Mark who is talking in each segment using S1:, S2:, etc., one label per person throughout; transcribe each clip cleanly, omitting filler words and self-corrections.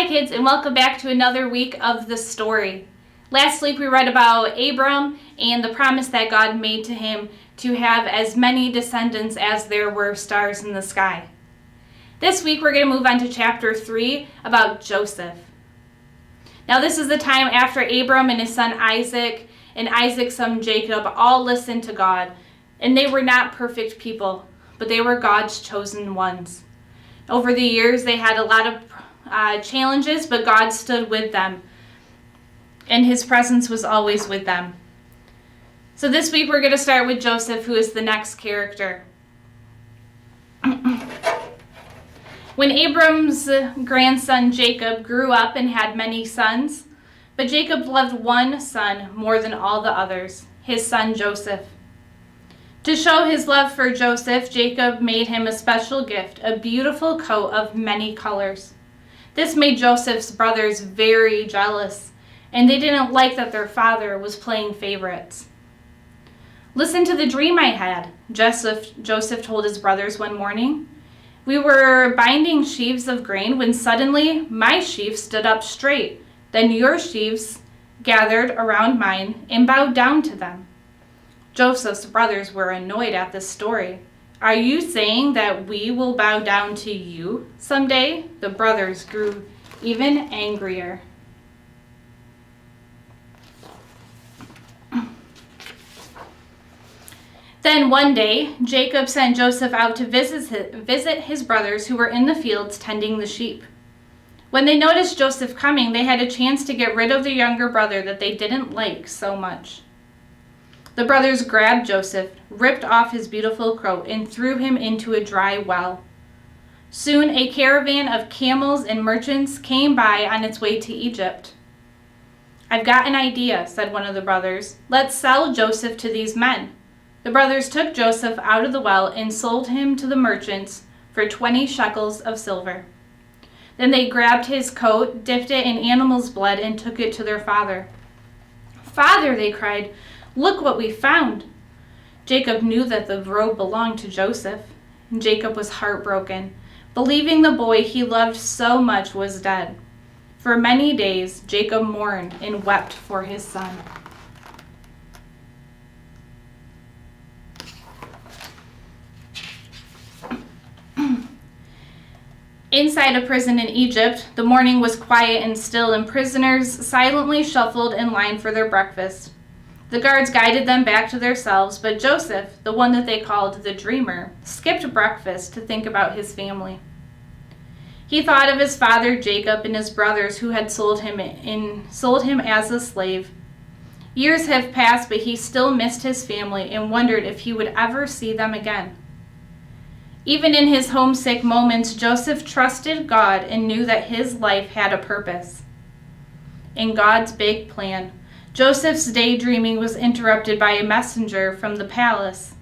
S1: Hi kids, and welcome back to another week of the story. Last week we read about Abram and the promise that God made to him to have as many descendants as there were stars in the sky. This week we're going to move on to chapter 3 about Joseph. Now this is the time after Abram and his son Isaac and Isaac's son Jacob all listened to God, and they were not perfect people, but they were God's chosen ones. Over the years they had a lot of challenges, but God stood with them, and his presence was always with them. So this week we're going to start with Joseph, who is the next character. When Abram's grandson Jacob grew up and had many sons, but Jacob loved one son more than all the others, his son Joseph. To show his love for Joseph, Jacob made him a special gift, a beautiful coat of many colors. This made Joseph's brothers very jealous, and they didn't like that their father was playing favorites. "Listen to the dream I had," Joseph told his brothers one morning. "We were binding sheaves of grain when suddenly my sheaf stood up straight. Then your sheaves gathered around mine and bowed down to them." Joseph's brothers were annoyed at this story. "Are you saying that we will bow down to you someday?" The brothers grew even angrier. Then one day, Jacob sent Joseph out to visit his brothers who were in the fields tending the sheep. When they noticed Joseph coming, they had a chance to get rid of the younger brother that they didn't like so much. The brothers grabbed Joseph, ripped off his beautiful coat, and threw him into a dry well. Soon a caravan of camels and merchants came by on its way to Egypt. "I've got an idea," said one of the brothers. "Let's sell Joseph to these men." The brothers took Joseph out of the well and sold him to the merchants for 20 shekels of silver. Then they grabbed his coat, dipped it in animal's blood, and took it to their father. "Father," they cried, "look what we found." Jacob knew that the robe belonged to Joseph, and Jacob was heartbroken, believing the boy he loved so much was dead. For many days, Jacob mourned and wept for his son. Inside a prison in Egypt, the morning was quiet and still, and prisoners silently shuffled in line for their breakfast. The guards guided them back to their cells, but Joseph, the one that they called the dreamer, skipped breakfast to think about his family. He thought of his father Jacob and his brothers who had sold him as a slave. Years have passed, but he still missed his family and wondered if he would ever see them again. Even in his homesick moments, Joseph trusted God and knew that his life had a purpose. In God's big plan, Joseph's daydreaming was interrupted by a messenger from the palace.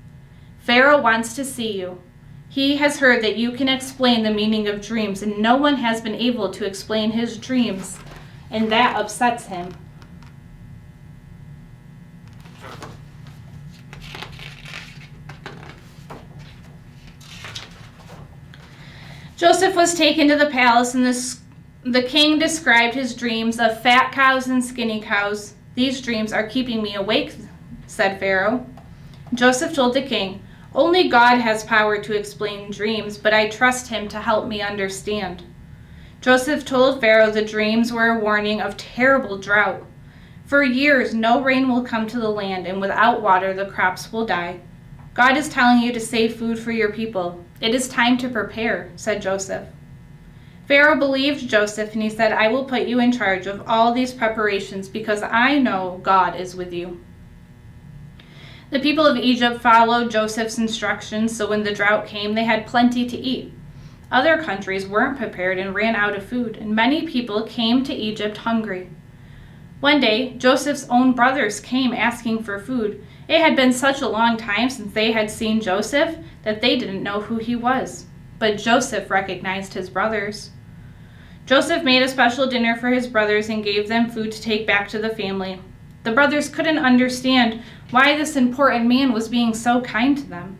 S1: "Pharaoh wants to see you. He has heard that you can explain the meaning of dreams, and no one has been able to explain his dreams, and that upsets him." Joseph was taken to the palace, and the king described his dreams of fat cows and skinny cows. "These dreams are keeping me awake," said Pharaoh. Joseph told the king, "Only God has power to explain dreams, but I trust him to help me understand." Joseph told Pharaoh the dreams were a warning of terrible drought. "For years, no rain will come to the land, and without water, the crops will die. God is telling you to save food for your people. It is time to prepare," said Joseph. Pharaoh believed Joseph, and he said, "I will put you in charge of all these preparations because I know God is with you." The people of Egypt followed Joseph's instructions, so when the drought came, they had plenty to eat. Other countries weren't prepared and ran out of food, and many people came to Egypt hungry. One day, Joseph's own brothers came asking for food. It had been such a long time since they had seen Joseph that they didn't know who he was. But Joseph recognized his brothers. Joseph made a special dinner for his brothers and gave them food to take back to the family. The brothers couldn't understand why this important man was being so kind to them.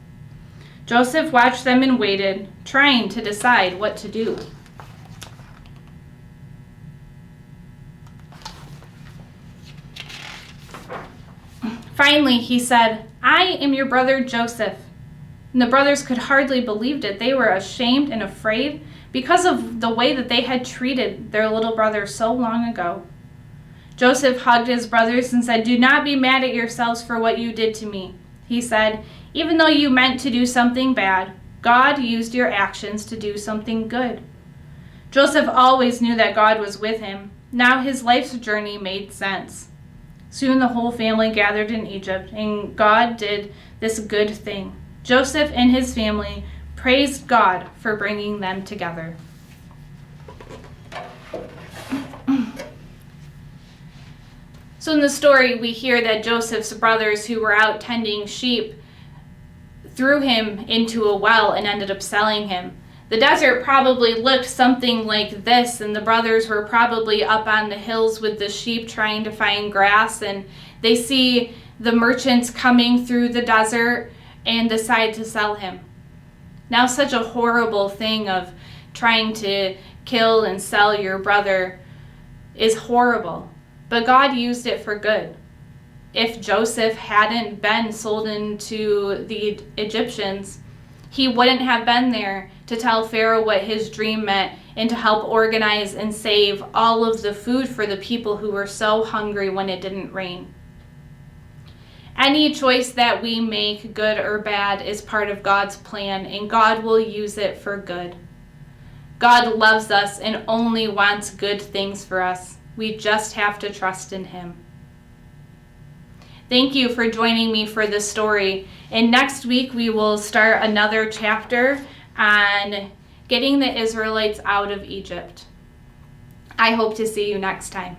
S1: Joseph watched them and waited, trying to decide what to do. Finally, he said, "I am your brother Joseph." And the brothers could hardly believe it. They were ashamed and afraid because of the way that they had treated their little brother so long ago. Joseph hugged his brothers and said, "Do not be mad at yourselves for what you did to me." He said, "Even though you meant to do something bad, God used your actions to do something good." Joseph always knew that God was with him. Now his life's journey made sense. Soon the whole family gathered in Egypt, and God did this good thing. Joseph and his family praised God for bringing them together. So in the story, we hear that Joseph's brothers who were out tending sheep threw him into a well and ended up selling him. The desert probably looked something like this, and the brothers were probably up on the hills with the sheep trying to find grass, and they see the merchants coming through the desert and decide to sell him. Now, such a horrible thing of trying to kill and sell your brother is horrible, but God used it for good. If Joseph hadn't been sold into the Egyptians, he wouldn't have been there to tell Pharaoh what his dream meant and to help organize and save all of the food for the people who were so hungry when it didn't rain. Any choice that we make, good or bad, is part of God's plan, and God will use it for good. God loves us and only wants good things for us. We just have to trust in Him. Thank you for joining me for this story. And next week we will start another chapter on getting the Israelites out of Egypt. I hope to see you next time.